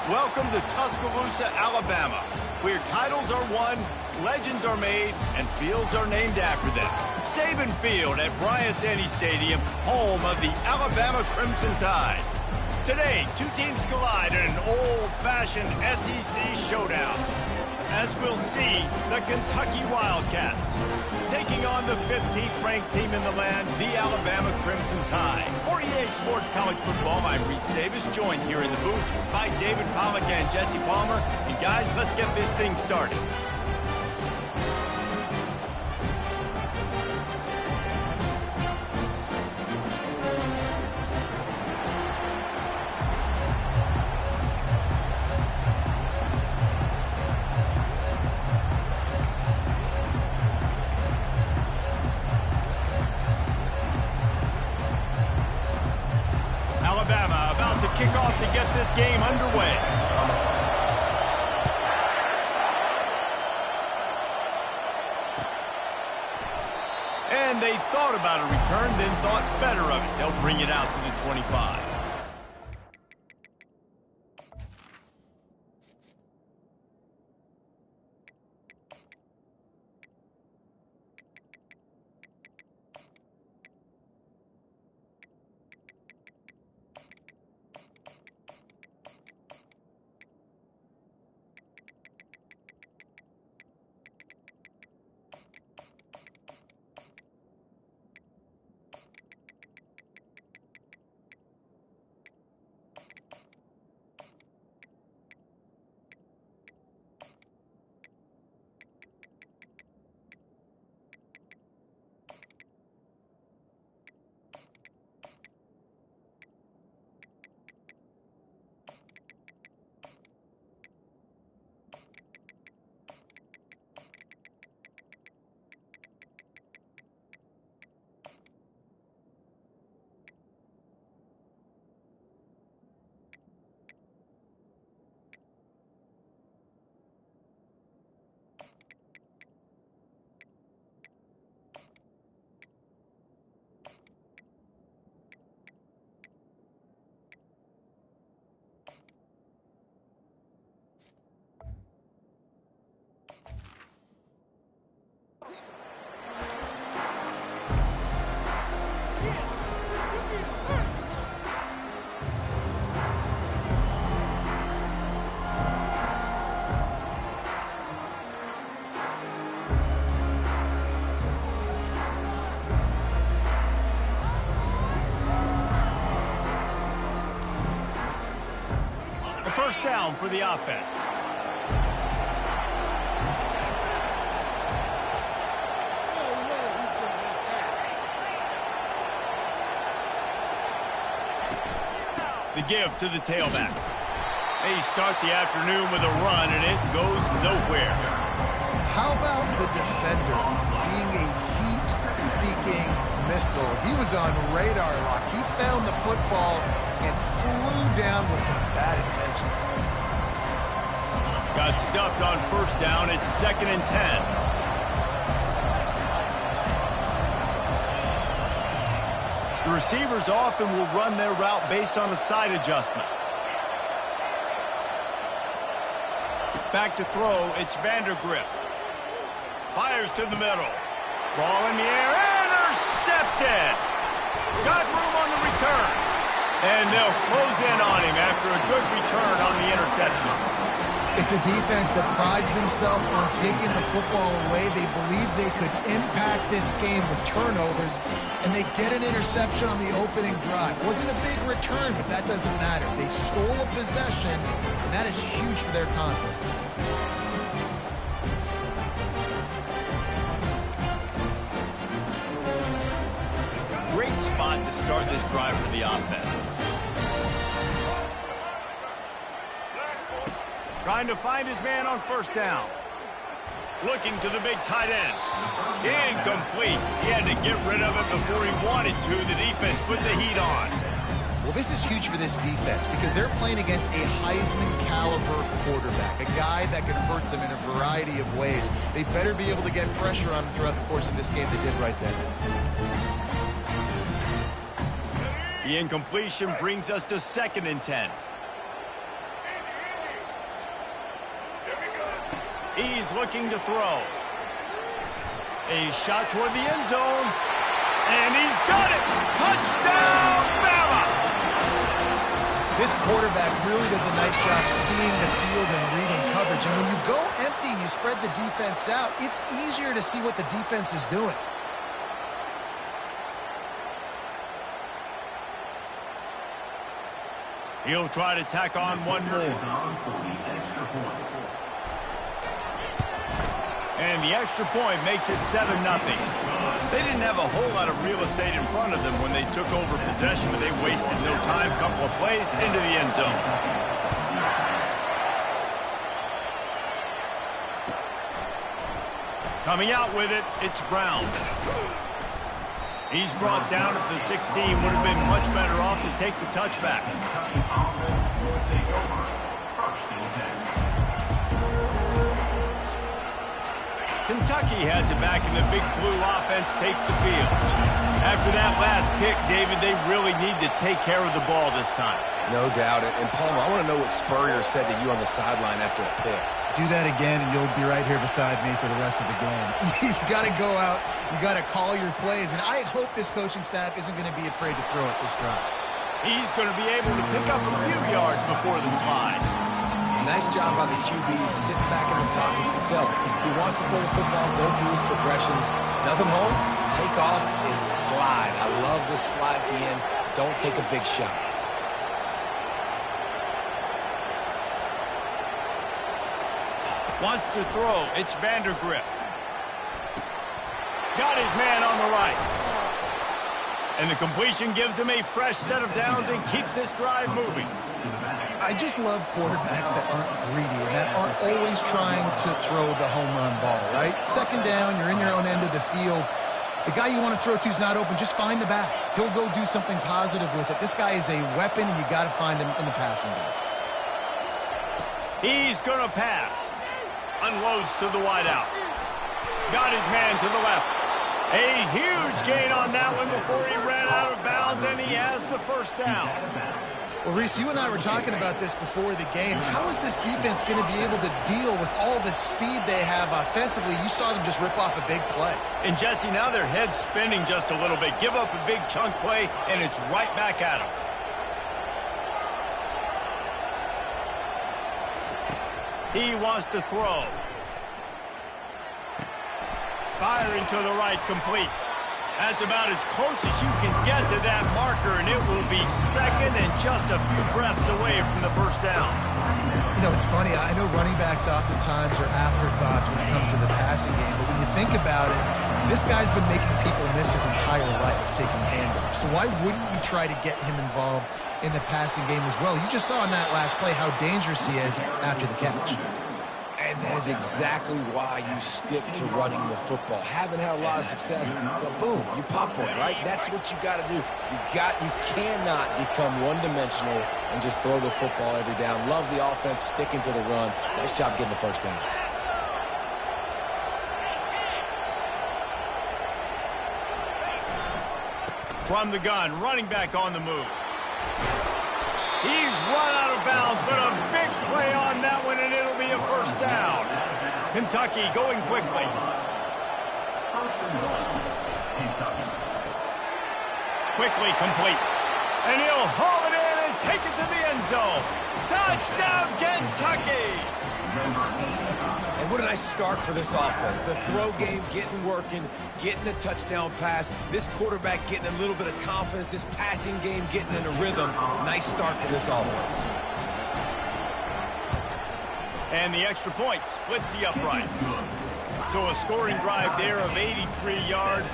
Welcome to Tuscaloosa, Alabama, where titles are won, legends are made, and fields are named after them. Saban Field at Bryant-Denny Stadium, home of the Alabama Crimson Tide. Today, two teams collide in an old-fashioned SEC showdown. As we'll see, the Kentucky Wildcats taking on the 15th-ranked team in the land, the Alabama Crimson Tide. For EA Sports College Football, I'm Reese Davis, joined here in the booth by David Pollack and Jesse Palmer. And guys, let's get this thing started. Alabama about to kick off to get this game underway. And they thought about a return, then thought better of it. They'll bring it out to the 25. First down for the offense. The give to the tailback. They start the afternoon with a run, and it goes nowhere. How about the defender being a heat-seeking missile? He was on radar lock. He found the football and flew down with some bad intentions. Got stuffed on first down. It's 2nd and 10. The receivers often will run their route based on a side adjustment. Back to throw, it's Vandergrift. Fires to the middle. Ball in the air, intercepted! Got room on the return. And they'll close in on him after a good return on the interception. It's a defense that prides themselves on taking the football away. They believe they could impact this game with turnovers, and they get an interception on the opening drive. Wasn't a big return, but that doesn't matter. They stole a possession, and that is huge for their confidence. Great spot to start this drive for the offense. Trying to find his man on first down. Looking to the big tight end. Incomplete. He had to get rid of it before he wanted to. The defense put the heat on. Well, this is huge for this defense because they're playing against a Heisman-caliber quarterback, a guy that can hurt them in a variety of ways. They better be able to get pressure on him throughout the course of this game. They did right there. The incompletion brings us to 2nd and 10. He's looking to throw. A shot toward the end zone. And he's got it! Touchdown, Bama! This quarterback really does a nice job seeing the field and reading coverage. And when you go empty and you spread the defense out, it's easier to see what the defense is doing. He'll try to tack on one more. And the extra point makes it 7-0. They didn't have a whole lot of real estate in front of them when they took over possession, but they wasted no time. Couple of plays into the end zone. Coming out with it, it's Brown. He's brought down at the 16. Would have been much better off to take the touchback. Kentucky has it back, and the Big Blue offense takes the field. After that last pick, David, they really need to take care of the ball this time. No doubt. And Palmer, I want to know what Spurrier said to you on the sideline after a pick. Do that again, and you'll be right here beside me for the rest of the game. You got to go out. You got to call your plays, and I hope this coaching staff isn't going to be afraid to throw it this drive. He's going to be able to pick up a few yards before the slide. Nice job by the QB sitting back in the pocket. You can tell he wants to throw the football, go through his progressions. Nothing home, take off, and slide. I love this slide at the end. Don't take a big shot. Wants to throw. It's Vandergrift. Got his man on the right. And the completion gives him a fresh set of downs and keeps this drive moving. I just love quarterbacks that aren't greedy and that aren't always trying to throw the home run ball, right? Second down, you're in your own end of the field. The guy you want to throw to is not open. Just find the back. He'll go do something positive with it. This guy is a weapon, and you got to find him in the passing game. He's going to pass. Unloads to the wideout. Got his man to the left. A huge gain on that one before he ran out of bounds, and he has the first down. Well, Reese, you and I were talking about this before the game. How is this defense going to be able to deal with all the speed they have offensively? You saw them just rip off a big play. And, Jesse, now their head's spinning just a little bit. Give up a big chunk play, and it's right back at them. He wants to throw. Firing to the right, complete. That's about as close as you can get to that marker, and it will be second and just a few breaths away from the first down. You know, it's funny. I know running backs oftentimes are afterthoughts when it comes to the passing game, but when you think about it, this guy's been making people miss his entire life taking handoffs. So why wouldn't you try to get him involved in the passing game as well? You just saw in that last play how dangerous he is after the catch. And that is exactly why you stick to running the football. Haven't had a lot of success, but boom, you pop one, right? That's what you got to do. You cannot become one-dimensional and just throw the football every down. Love the offense sticking to the run. Nice job getting the first down. From the gun, running back on the move. He's run out of bounds, but a big play on that one, and it'll be a first down. Kentucky going quickly. Quickly complete. And he'll haul it in and take it to the end zone. Touchdown, Kentucky! And what a nice start for this offense. The throw game getting working, getting the touchdown pass. This quarterback getting a little bit of confidence. This passing game getting in a rhythm. Nice start for this offense. And the extra point splits the upright. So a scoring drive there of 83 yards.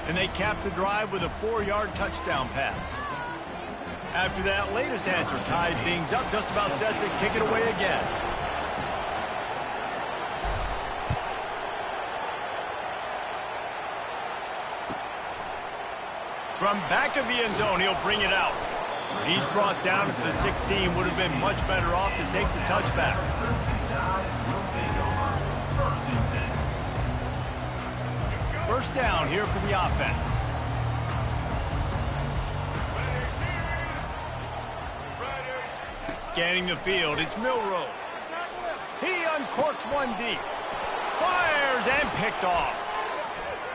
And they capped the drive with a 4-yard touchdown pass. After that latest answer tied things up, just about set to kick it away again. From back of the end zone, he'll bring it out. He's brought down to the 16. Would have been much better off to take the touchback. First down here for the offense. Scanning the field, it's Milroe. He uncorks one deep. Fires and picked off.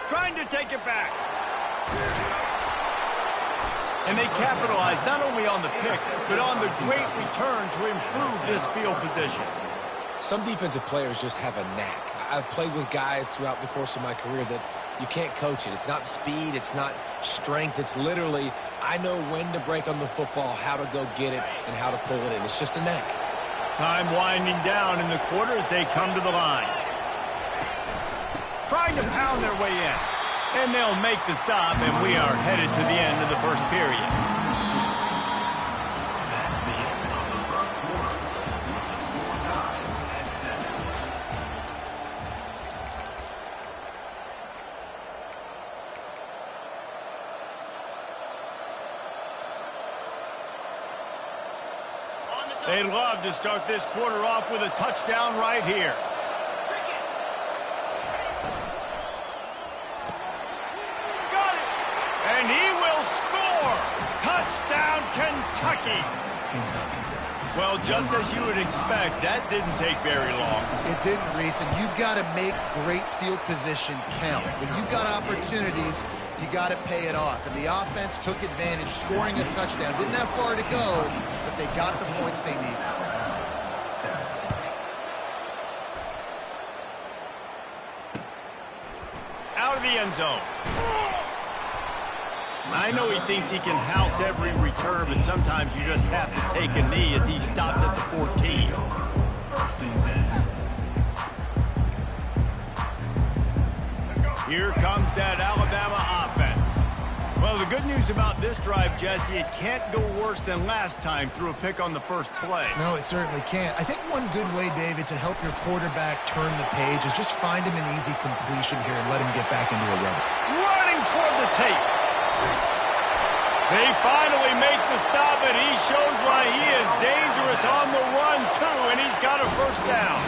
Trying to take it back. And they capitalize not only on the pick, but on the great return to improve this field position. Some defensive players just have a knack. I've played with guys throughout the course of my career that you can't coach it. It's not speed, it's not strength. It's literally, I know when to break on the football, how to go get it, and how to pull it in. It's just a knack. Time winding down in the quarter as they come to the line. Trying to pound their way in. And they'll make the stop, and we are headed to the end of the first period. They'd love to start this quarter off with a touchdown right here. And he will score! Touchdown, Kentucky! Well, just as you would expect, that didn't take very long. It didn't, Reese, and you've got to make great field position count. When you've got opportunities, you got to pay it off. And the offense took advantage, scoring a touchdown. Didn't have far to go, but they got the points they needed. Out of the end zone. I know he thinks he can house every return, but sometimes you just have to take a knee as he stopped at the 14. Here comes that Alabama offense. Well, the good news about this drive, Jesse, it can't go worse than last time through a pick on the first play. No, it certainly can't. I think one good way, David, to help your quarterback turn the page is just find him an easy completion here and let him get back into a run. Running toward the tape. They finally make the stop, and he shows why he is dangerous on the run, too, and he's got a first down.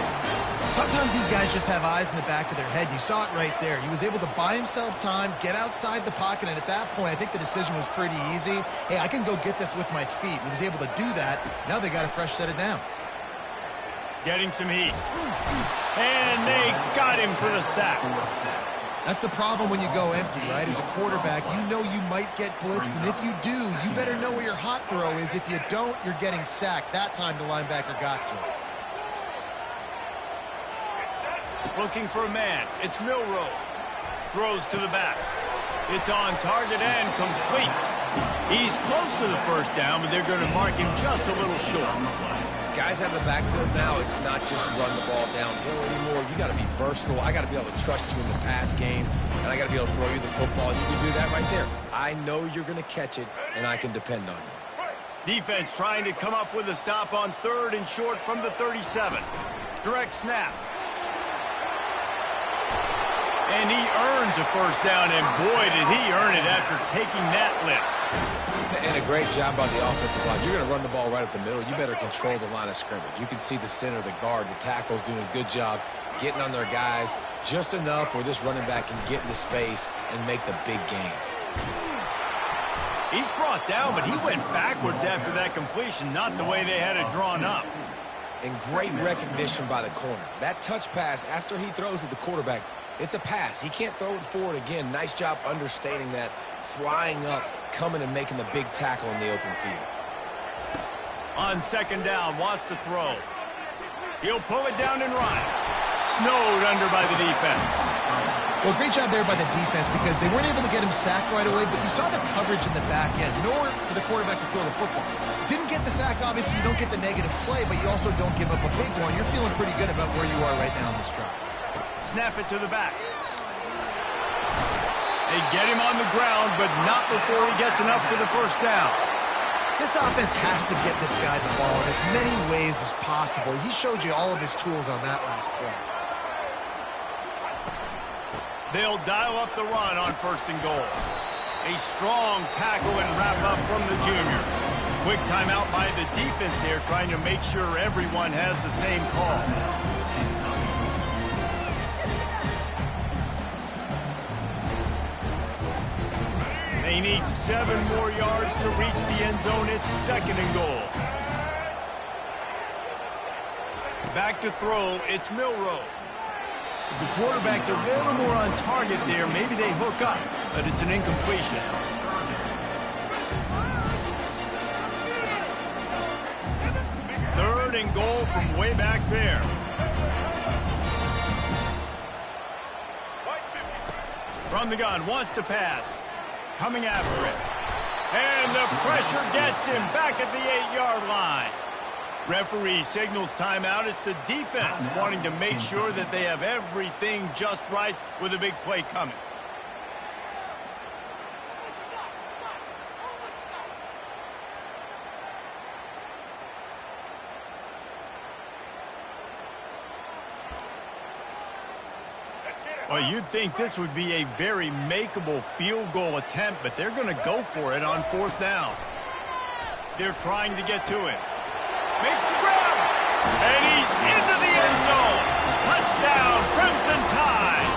Sometimes these guys just have eyes in the back of their head. You saw it right there. He was able to buy himself time, get outside the pocket, and at that point, I think the decision was pretty easy. Hey, I can go get this with my feet. He was able to do that. Now they got a fresh set of downs. Getting some heat. And they got him for the sack. That's the problem when you go empty, right? As a quarterback, you know you might get blitzed, and if you do, you better know where your hot throw is. If you don't, you're getting sacked. That time the linebacker got to it. Looking for a man. It's Milroe. Throws to the back. It's on target and complete. He's close to the first down, but they're going to mark him just a little short. Guys out of the backfield now, it's not just run the ball downhill anymore. You got to be versatile. I got to be able to trust you in the pass game, and I got to be able to throw you the football. You can do that right there. I know you're going to catch it, and I can depend on you. Defense trying to come up with a stop on 3rd and short from the 37. Direct snap. And he earns a first down, and boy, did he earn it after taking that lift. And a great job by the offensive line. You're going to run the ball right up the middle. You better control the line of scrimmage. You can see the center, the guard, the tackles doing a good job getting on their guys just enough where this running back can get into space and make the big game. He's brought down, but he went backwards after that completion, not the way they had it drawn up. And great recognition by the corner. That touch pass after he throws at the quarterback, it's a pass. He can't throw it forward again. Nice job understanding that, flying up, coming and making the big tackle in the open field. On 2nd down, wants to throw. He'll pull it down and run. Snowed under by the defense. Well, great job there by the defense because they weren't able to get him sacked right away, but you saw the coverage in the back end, nor for the quarterback to throw the football. Didn't get the sack, obviously. You don't get the negative play, but you also don't give up a big one. You're feeling pretty good about where you are right now in this drive. Snap it to the back. They get him on the ground, but not before he gets enough for the first down. This offense has to get this guy the ball in as many ways as possible. He showed you all of his tools on that last play. They'll dial up the run on 1st and goal. A strong tackle and wrap up from the junior. Quick timeout by the defense there, trying to make sure everyone has the same call. They need 7 more yards to reach the end zone. It's 2nd and goal. Back to throw. It's Milroe. If the quarterback's a little more on target there, maybe they hook up, but it's an incompletion. Third and goal from way back there. From the gun, wants to pass. Coming after it. And the pressure gets him back at the 8-yard line. Referee signals timeout. It's the defense wanting to make sure that they have everything just right with a big play coming. Well, you'd think this would be a very makeable field goal attempt, but they're going to go for it on 4th down. They're trying to get to it. Makes the grab, and he's into the end zone. Touchdown, Crimson Tide.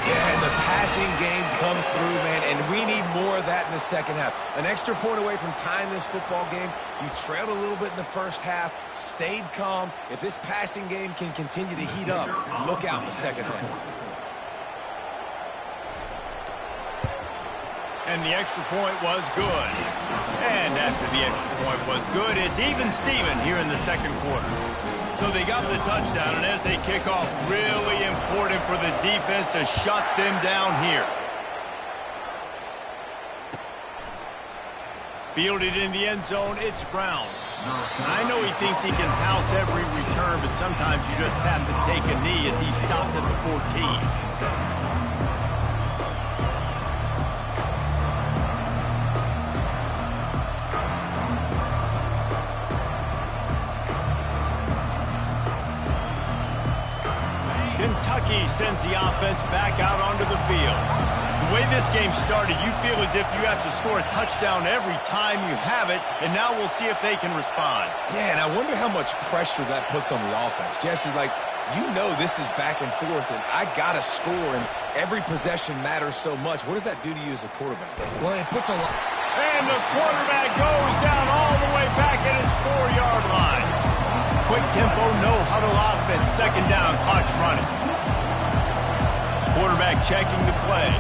Yeah, and the passing game comes through, man, and we need more of that in the second half. An extra point away from tying this football game. You trailed a little bit in the first half, stayed calm. If this passing game can continue to heat up, look out in the second half. And the extra point was good. And after the extra point was good, it's even Steven here in the second quarter. So they got the touchdown, and as they kick off, really important for the defense to shut them down here. Fielded in the end zone, it's Brown. I know he thinks he can house every return, but sometimes you just have to take a knee as he stopped at the 14. Kentucky sends the offense back out onto the field. The way this game started, you feel as if you have to score a touchdown every time you have it, and now we'll see if they can respond. Yeah, and I wonder how much pressure that puts on the offense. Jesse, like, you know this is back and forth, and I got to score, and every possession matters so much. What does that do to you as a quarterback? Well, it puts a lot. And the quarterback goes down all the way back at his 4-yard line. Quick tempo, no huddle offense. Second down, clock's running. Quarterback checking the play.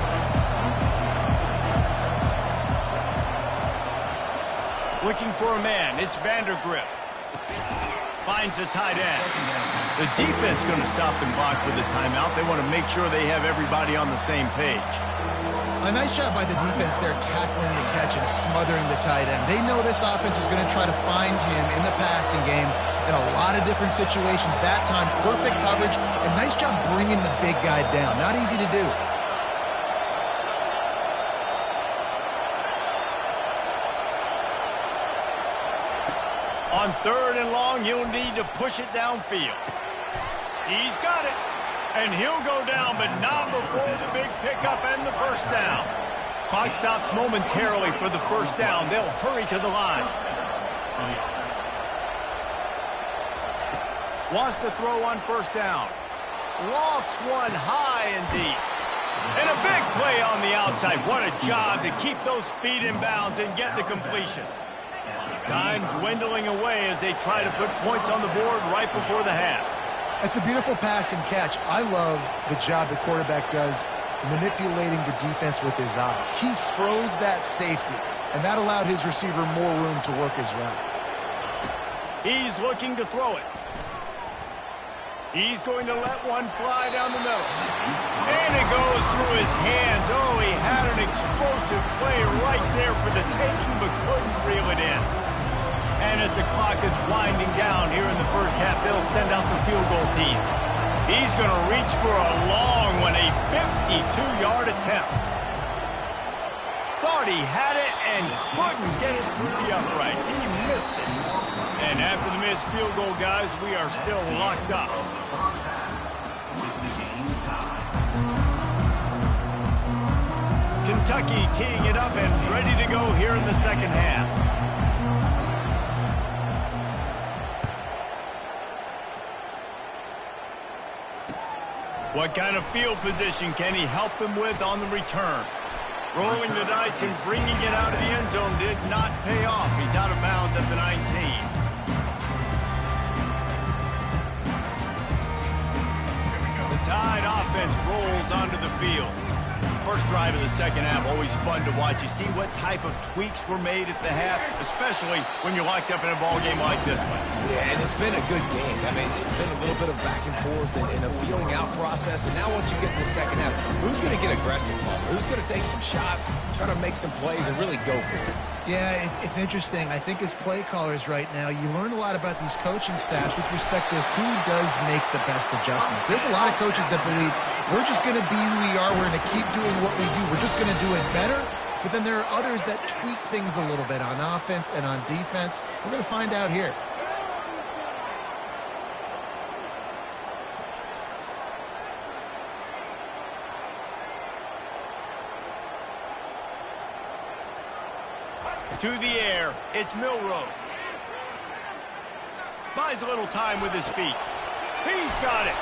Looking for a man. It's Vandergrift. Finds the tight end. The defense going to stop the clock with the timeout. They want to make sure they have everybody on the same page. A nice job by the defense there, tackling the catch and smothering the tight end. They know this offense is going to try to find him in the passing game in a lot of different situations. That time, perfect coverage, and nice job bringing the big guy down. Not easy to do. On 3rd and long, he'll need to push it downfield. He's got it. And he'll go down, but not before the big pickup and the first down. Clock stops momentarily for the first down. They'll hurry to the line. Wants to throw on first down. Lofts one high and deep. And a big play on the outside. What a job to keep those feet in bounds and get the completion. Time dwindling away as they try to put points on the board right before the half. It's a beautiful pass and catch. I love the job the quarterback does manipulating the defense with his eyes. He froze that safety, and that allowed his receiver more room to work his route. He's looking to throw it. He's going to let one fly down the middle. And it goes through his hands. Oh, he had an explosive play right there for the taking, but couldn't reel it in. And as the clock is winding down here in the first half, they'll send out the field goal team. He's going to reach for a long one, a 52-yard attempt. Thought he had it and couldn't get it through the uprights. He missed it. And after the missed field goal, guys, we are still locked up. Kentucky teeing it up and ready to go here in the second half. What kind of field position can he help them with on the return? Rolling the dice and bringing it out of the end zone did not pay off. He's out of bounds at the 19. The Tide offense rolls onto the field. First drive of the second half, always fun to watch. You see what type of tweaks were made at the half, especially when you're locked up in a ball game like this one. Yeah, and it's been a good game. I mean, it's been a little bit of back and forth and a feeling out process. And now once you get in the second half, who's going to get aggressive, Paul? Who's going to take some shots, try to make some plays, and really go for it? Yeah, it's interesting. I think as play callers right now, you learn a lot about these coaching staffs with respect to who does make the best adjustments. There's a lot of coaches that believe we're just going to be who we are. We're going to keep doing what we do. We're just going to do it better. But then there are others that tweak things a little bit on offense and on defense. We're going to find out here. To the air, it's Milroe. Buys a little time with his feet. He's got it.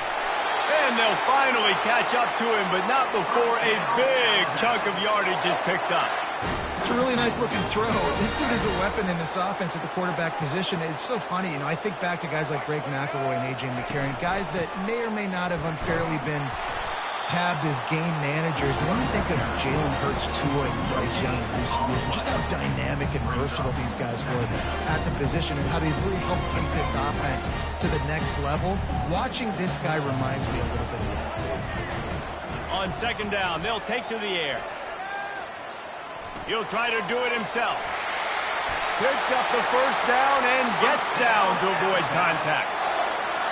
And they'll finally catch up to him, but not before a big chunk of yardage is picked up. It's a really nice-looking throw. This dude is a weapon in this offense at the quarterback position. It's so funny, I think back to guys like Greg McElroy and A.J. McCarron, guys that may or may not have unfairly been tabbed as game managers. And then you think of Jalen Hurts, Tua, and Bryce Young in recent years, and just how dynamic and versatile these guys were at the position and how they really helped take this offense to the next level. Watching this guy reminds me a little bit of that. On second down, they'll take to the air. He'll try to do it himself. Picks up the first down and gets down to avoid contact.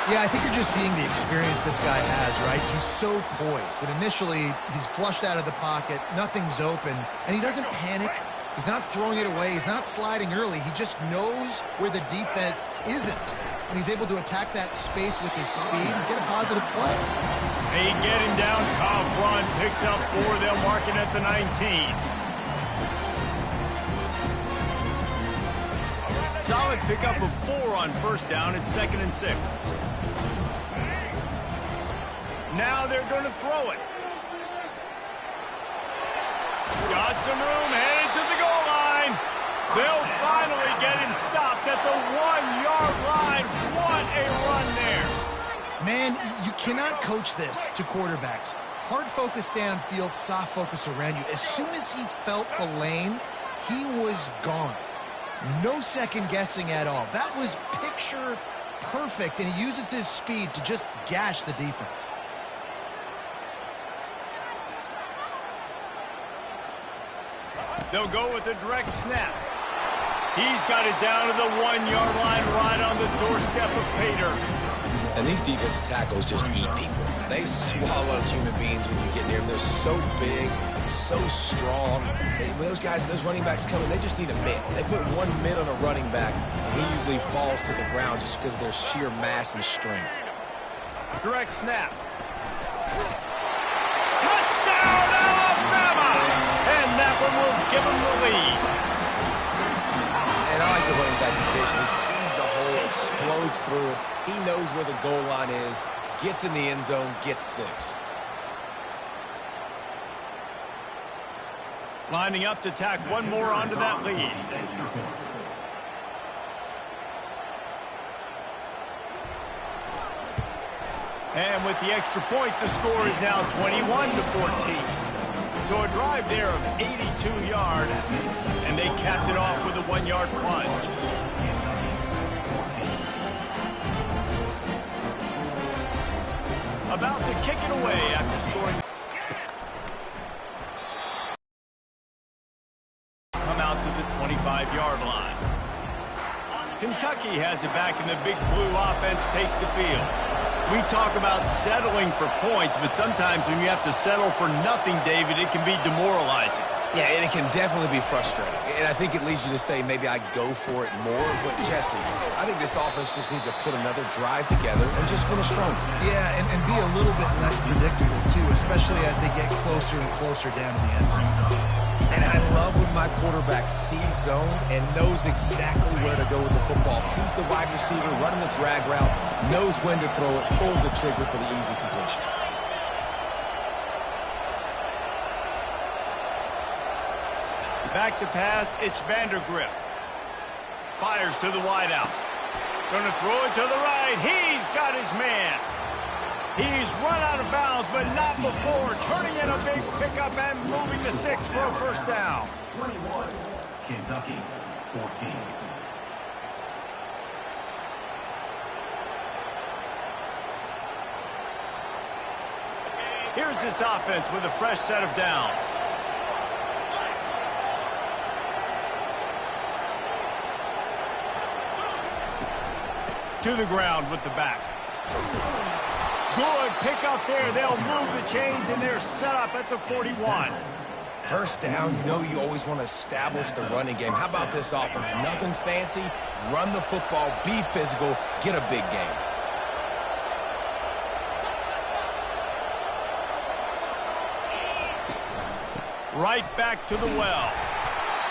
Yeah, I think you're just seeing the experience this guy has, right? He's so poised that initially he's flushed out of the pocket, nothing's open, and he doesn't panic. He's not throwing it away. He's not sliding early. He just knows where the defense isn't, and he's able to attack that space with his speed and get a positive play. They get him down, tough run, picks up 4. They'll mark it at the 19. Solid pickup of 4 on first down. It's 2nd and 6. Now they're going to throw it. Got some room, headed to the goal line. They'll finally get him stopped at the 1-yard line. What a run there. Man, you cannot coach this to quarterbacks. Hard focus downfield, soft focus around you. As soon as he felt the lane, he was gone. No second guessing at all. That was picture perfect, and he uses his speed to just gash the defense. They'll go with a direct snap. He's got it down to the 1-yard line right on the doorstep of Pater. And these defensive tackles just eat people. They swallow human beings when you get near them. They're so big, so strong. When those guys, those running backs come in, they just need a mitt. They put 1 mitt on a running back, and he usually falls to the ground just because of their sheer mass and strength. Direct snap. Touchdown, Alabama! And that one will give them the lead. And I like the running back's vision. He sees the hole, explodes through it. He knows where the goal line is, gets in the end zone, gets 6. Lining up to tack 1 more onto that lead. And with the extra point, the score is now 21-14. So a drive there of 82 yards, and they capped it off with a 1-yard plunge. About to kick it away after scoring. Come out to the 25-yard line. Kentucky has it back, and the big blue offense takes the field. We talk about settling for points, but sometimes when you have to settle for nothing, David, it can be demoralizing. Yeah, and it can definitely be frustrating. And I think it leads you to say maybe I go for it more. But, Jesse, I think this offense just needs to put another drive together and just finish strong. Yeah, and be a little bit less predictable, too, especially as they get closer and closer down to the end zone. And I love when my quarterback sees zone and knows exactly where to go with the football. Sees the wide receiver running the drag route, knows when to throw it, pulls the trigger for the easy completion. Back to pass, it's Vandergrift. Fires to the wideout. Going to throw it to the right. He's got his man. He's run out of bounds, but not before turning in a big pickup and moving the sticks for a first down. 21, Kentucky, 14. Here's this offense with a fresh set of downs. To the ground with the back. Good pick up there. They'll move the chains, and they're set up at the 41. First down, you know you always want to establish the running game. How about this offense? Nothing fancy. Run the football, be physical, get a big game. Right back to the well.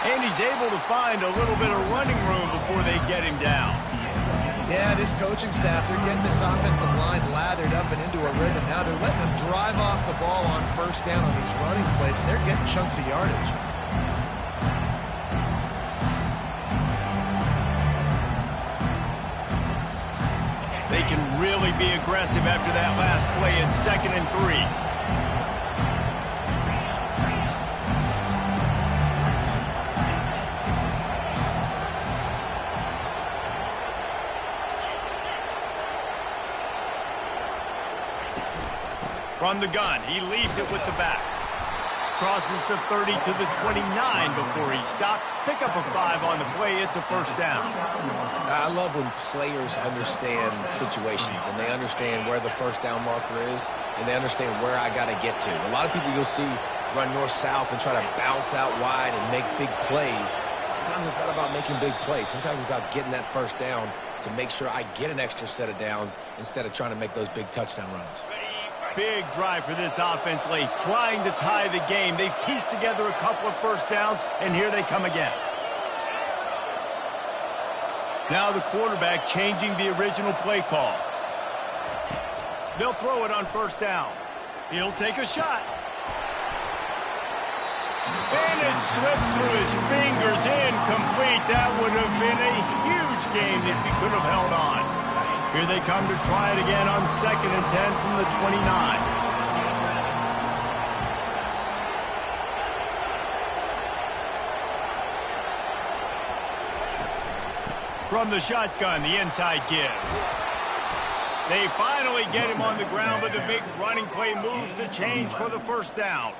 And he's able to find a little bit of running room before they get him down. Yeah, this coaching staff, they're getting this offensive line lathered up and into a rhythm. Now they're letting them drive off the ball on first down on these running plays, and they're getting chunks of yardage. They can really be aggressive after that last play in 2nd and 3. From the gun, he leaves it with the back. Crosses to 30 to the 29 before he stopped. Pick up a 5 on the play. It's a first down. I love when players understand situations and they understand where the first down marker is and they understand where I got to get to. A lot of people you'll see run north-south and try to bounce out wide and make big plays. Sometimes it's not about making big plays. Sometimes it's about getting that first down to make sure I get an extra set of downs instead of trying to make those big touchdown runs. Big drive for this offense late, trying to tie the game. They pieced together a couple of first downs, and here they come again. Now the quarterback changing the original play call. They'll throw it on first down. He'll take a shot. And it slips through his fingers, incomplete. That would have been a huge game if he could have held on. Here they come to try it again on 2nd and 10 from the 29. From the shotgun, the inside give. They finally get him on the ground, but the big running play moves the change for the first down.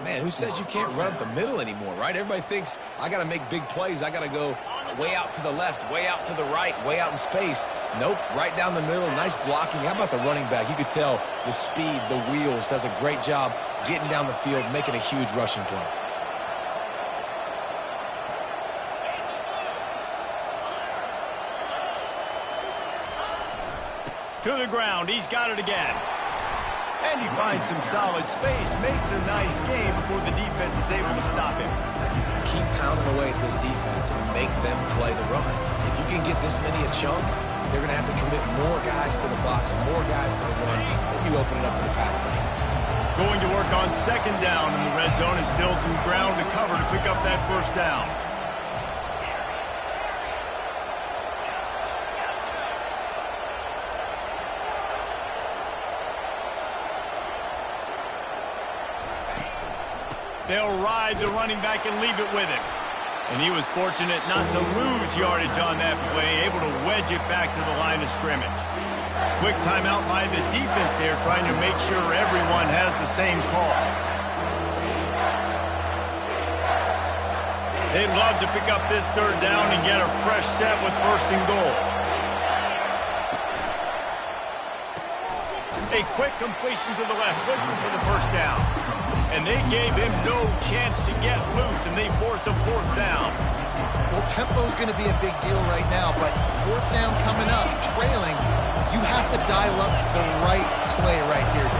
Man, who says you can't run up the middle anymore, right? Everybody thinks I got to make big plays. I got to go way out to the left, way out to the right, way out in space. Nope, right down the middle, nice blocking. How about the running back? You could tell the speed, the wheels, does a great job getting down the field, making a huge rushing play. To the ground, he's got it again. And he finds some solid space, makes a nice game before the defense is able to stop him. Keep pounding away at this defense and make them play the run. If you can get this many a chunk, they're going to have to commit more guys to the box, more guys to the run, then you open it up for the pass game. Going to work on 2nd down in the red zone, and still some ground to cover to pick up that first down. They'll ride the running back and leave it with him. And he was fortunate not to lose yardage on that play, able to wedge it back to the line of scrimmage. Quick timeout by the defense there, trying to make sure everyone has the same call. They'd love to pick up this 3rd down and get a fresh set with 1st and goal. A quick completion to the left, looking for the first down. And they gave him no chance to get loose, and they force a 4th down. Well, tempo's going to be a big deal right now, but 4th down coming up, trailing, you have to dial up the right play right here.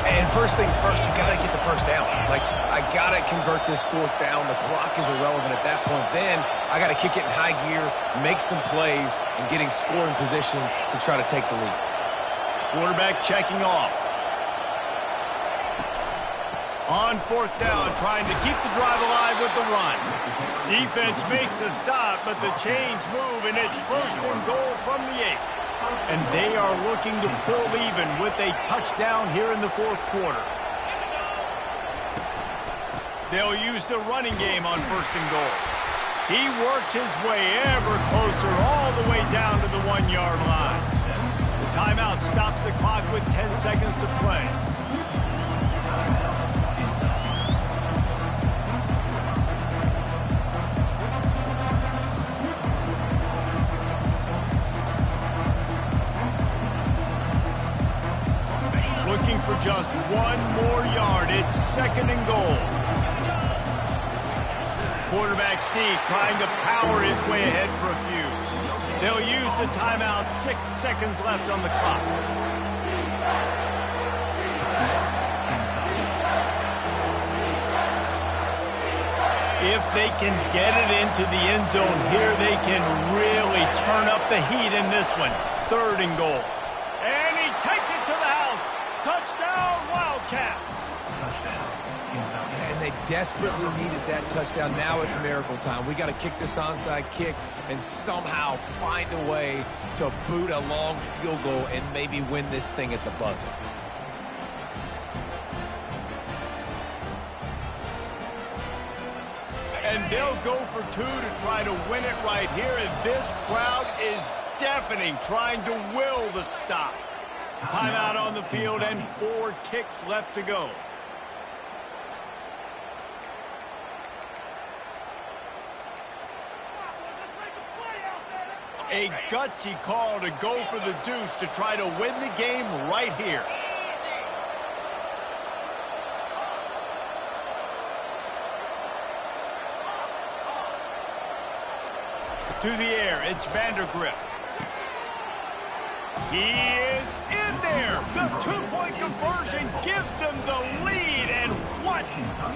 And first things first, you got to get the first down. Like, I got to convert this 4th down. The clock is irrelevant at that point. Then I got to kick it in high gear, make some plays, and getting scoring position to try to take the lead. Quarterback checking off. On 4th down, trying to keep the drive alive with the run. Defense makes a stop, but the chains move, and it's 1st and goal from the 8. And they are looking to pull even with a touchdown here in the fourth quarter. They'll use the running game on 1st and goal. He works his way ever closer all the way down to the 1-yard line. The timeout stops the clock with 10 seconds to play. Looking for just 1 more yard. It's 2nd and goal. Quarterback Steve trying to power his way ahead for a few. They'll use the timeout. 6 seconds left on the clock. If they can get it into the end zone here, they can really turn up the heat in this one. 3rd and goal. And he takes it to the house. Touchdown, Wildcats. And they desperately needed that touchdown. Now it's miracle time. We got to kick this onside kick and somehow find a way to boot a long field goal and maybe win this thing at the buzzer. And they'll go for 2 to try to win it right here. And this crowd is deafening, trying to will the stop. Timeout on the field and 4 ticks left to go. A gutsy call to go for the deuce to try to win the game right here. To the air, it's Vandergrift. He is in there. The 2-point conversion gives them the lead. And what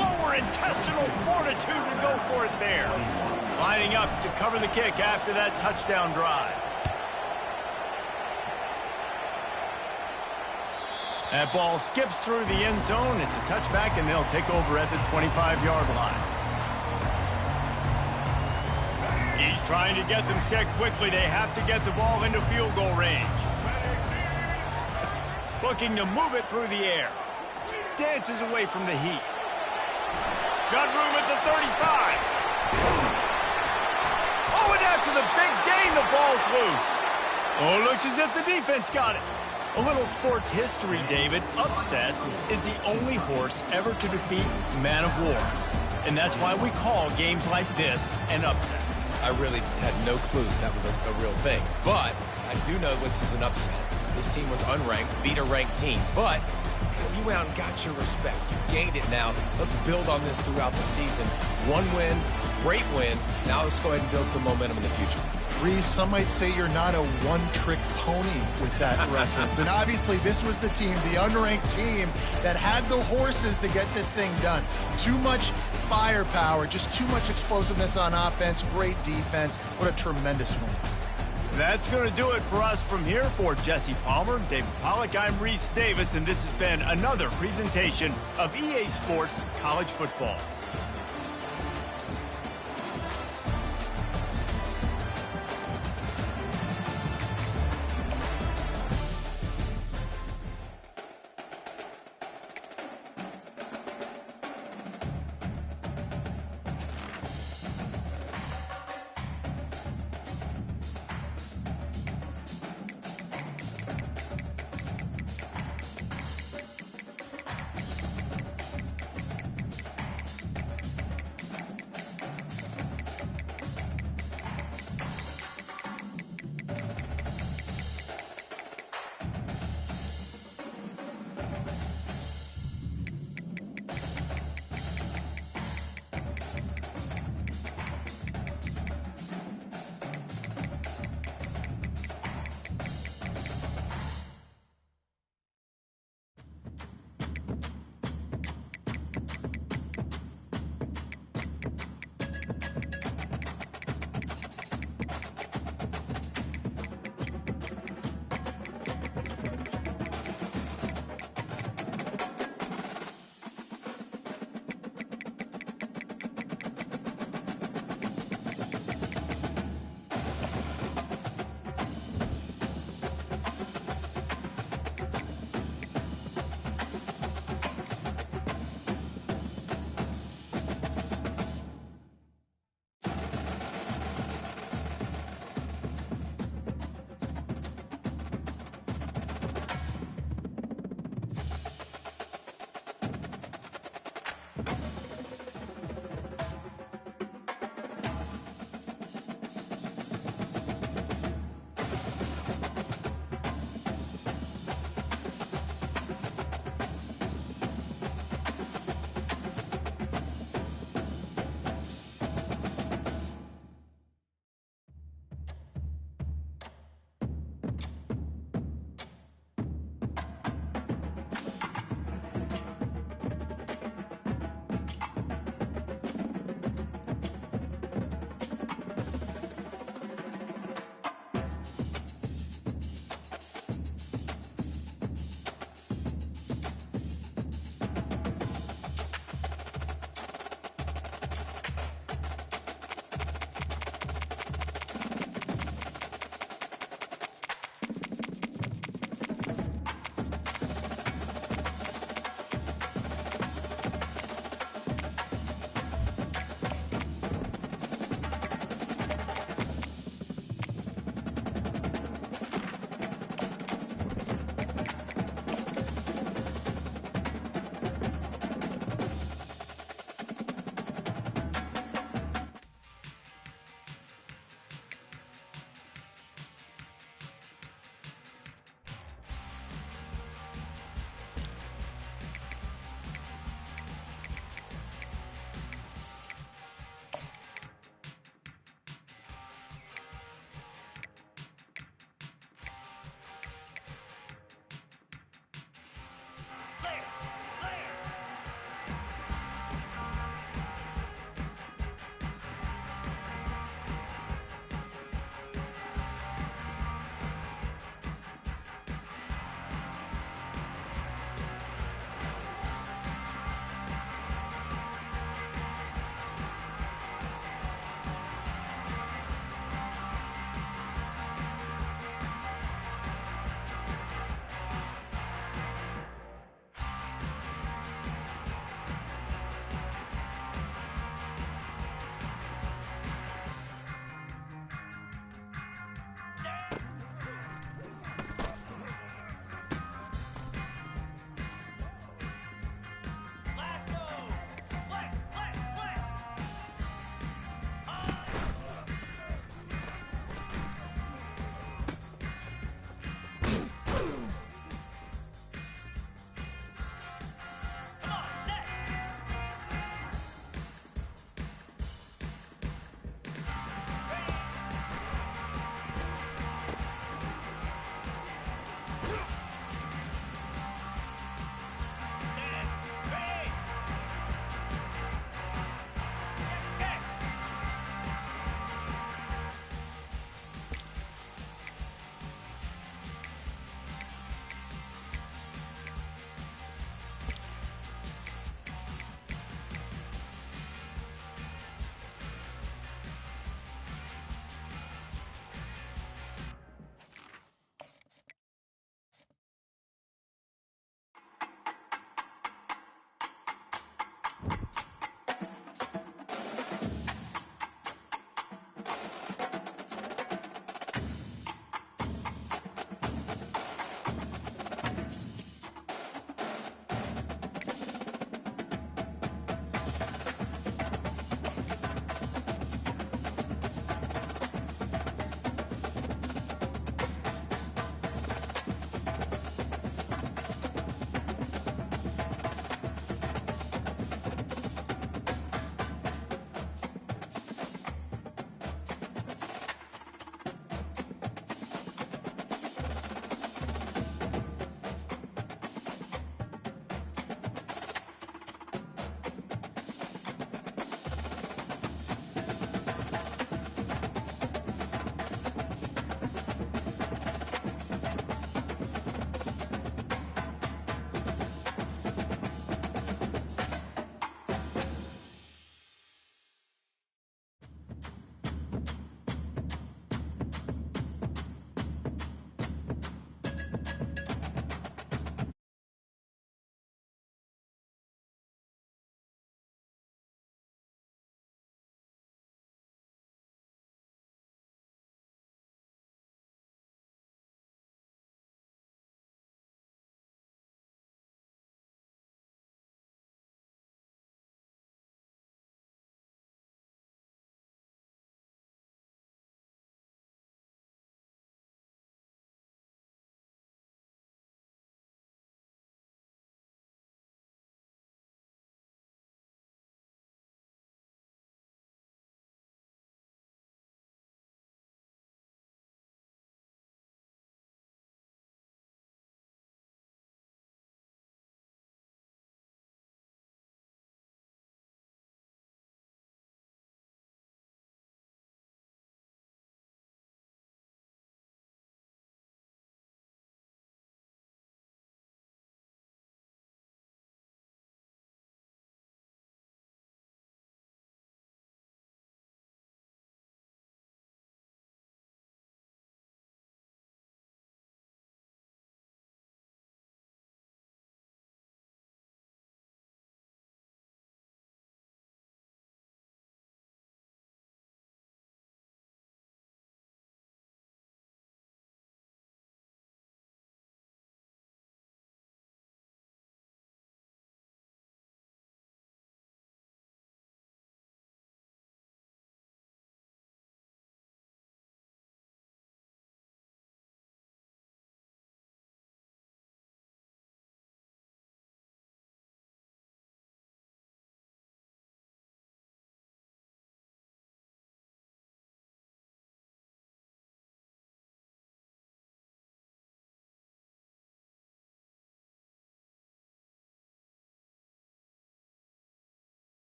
lower intestinal fortitude to go for it there. Lining up to cover the kick after that touchdown drive. That ball skips through the end zone. It's a touchback, and they'll take over at the 25-yard line. He's trying to get them set quickly. They have to get the ball into field goal range. Looking to move it through the air. Dances away from the heat. Got room at the 35. Oh, and after the big gain, the ball's loose. Oh, looks as if the defense got it. A little sports history, David. Upset is the only horse ever to defeat Man of War. And that's why we call games like this an upset. I really had no clue that was a real thing. But I do know this is an upset. This team was unranked, beat a ranked team. But you went out and got your respect. You gained it now. Let's build on this throughout the season. 1 win, great win. Now let's go ahead and build some momentum in the future. Reese, some might say you're not a one-trick pony with that reference. And obviously, this was the team, the unranked team, that had the horses to get this thing done. Too much firepower, just too much explosiveness on offense, great defense. What a tremendous win. That's going to do it for us from here. For Jesse Palmer, David Pollack, I'm Reese Davis, and this has been another presentation of EA Sports College Football.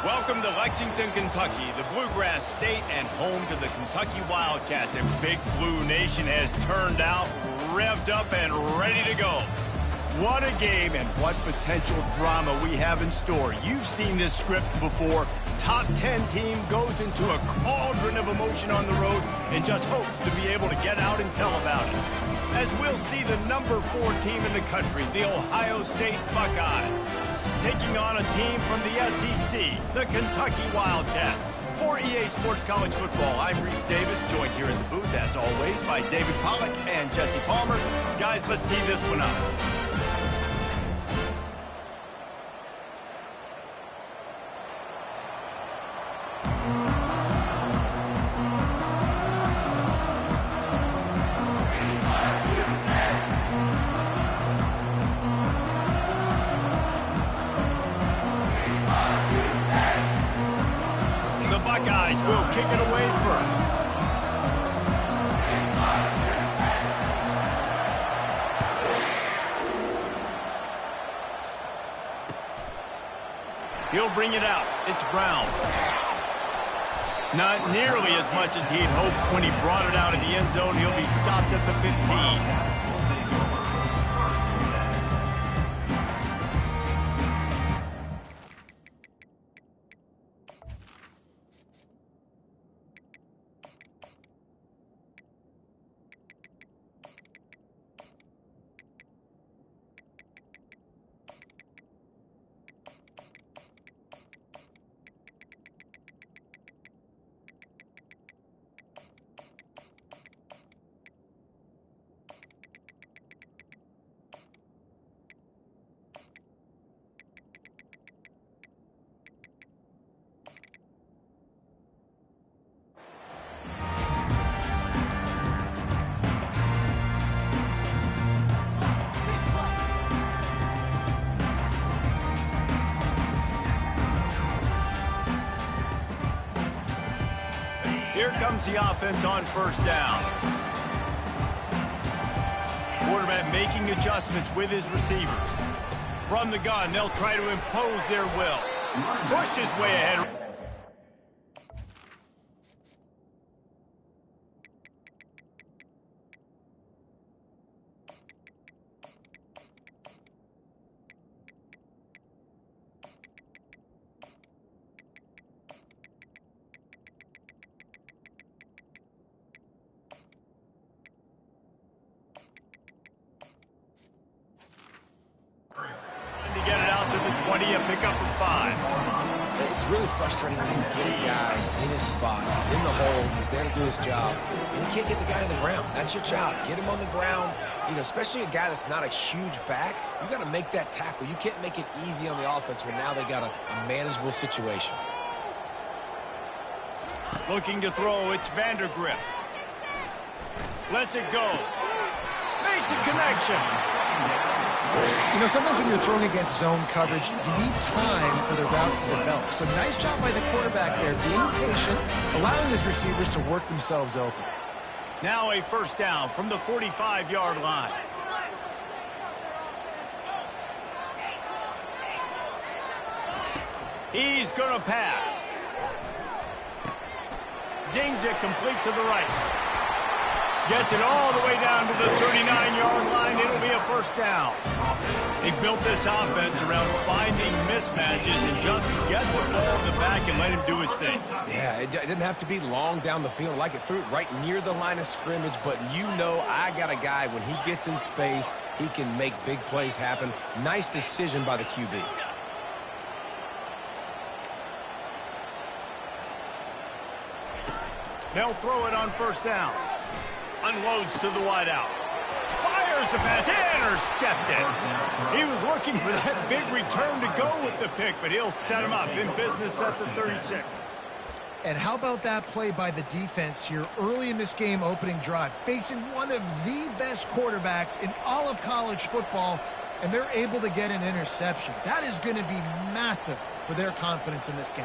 Welcome to Lexington, Kentucky, the Bluegrass State and home to the Kentucky Wildcats. And Big Blue Nation has turned out, revved up, and ready to go. What a game and what potential drama we have in store. You've seen this script before. Top 10 team goes into a cauldron of emotion on the road and just hopes to be able to get out and tell about it. As we'll see the number 4 team in the country, the Ohio State Buckeyes, taking on a team from the SEC, the Kentucky Wildcats. For EA Sports College Football, I'm Reese Davis, joined here in the booth, as always, by David Pollack and Jesse Palmer. Guys, let's tee this one up. Buckeyes will kick it away first. He'll bring it out. It's Brown. Not nearly as much as he'd hoped when he brought it out of the end zone. He'll be stopped at the 15. Here comes the offense on first down. Quarterback making adjustments with his receivers. From the gun, they'll try to impose their will. Pushed his way ahead. To get it out to the 20, a pickup of 5. It's really frustrating when you get a guy in his spot. He's in the hole. He's there to do his job. And you can't get the guy on the ground. That's your job. Get him on the ground. You know, especially a guy that's not a huge back. You got to make that tackle. You can't make it easy on the offense when now they got a manageable situation. Looking to throw, it's Vandergriff. Lets it go. Makes a connection. You know, sometimes when you're throwing against zone coverage, you need time for the routes to develop. So nice job by the quarterback there, being patient, allowing his receivers to work themselves open. Now a first down from the 45-yard line. He's going to pass. Zings it complete to the right. Gets it all the way down to the 39-yard line. It'll be a first down. They built this offense around finding mismatches and just get the ball in the back and let him do his thing. Yeah, it didn't have to be long down the field. Like it threw it right near the line of scrimmage, but you know I got a guy, when he gets in space, he can make big plays happen. Nice decision by the QB. They'll throw it on first down. Unloads to the wideout. Fires the pass. Intercepted. He was looking for that big return to go with the pick, but he'll set him up in business at the 36. And how about that play by the defense here early in this game opening drive, facing one of the best quarterbacks in all of college football, and they're able to get an interception. That is going to be massive for their confidence in this game.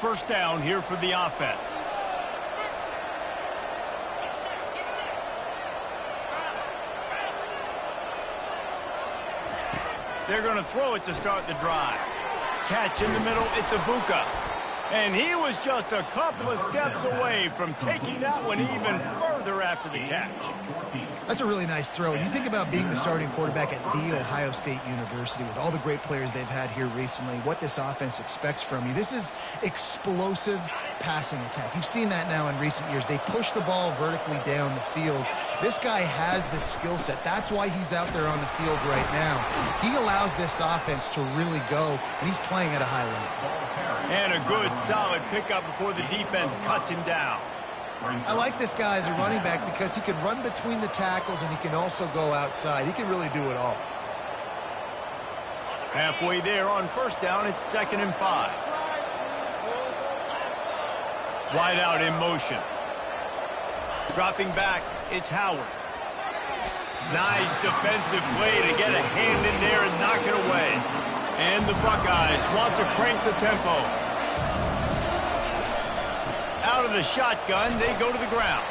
First down here for the offense. They're going to throw it to start the drive. Catch in the middle, it's Ibuka. And he was just a couple of steps away from taking that one even further after the catch. That's a really nice throw. You think about being the starting quarterback at The Ohio State University with all the great players they've had here recently, what this offense expects from you. This is explosive passing attack. You've seen that now in recent years. They push the ball vertically down the field. This guy has the skill set. That's why he's out there on the field right now. He allows this offense to really go, and he's playing at a high level. And a good, solid pickup before the defense cuts him down. I like this guy as a running back because he can run between the tackles and he can also go outside. He can really do it all. Halfway there on first down, it's 2nd and 5. Wide out in motion. Dropping back, it's Howard. Nice defensive play to get a hand in there and knock it away. And the Buckeyes want to crank the tempo. Out of the shotgun, they go to the ground.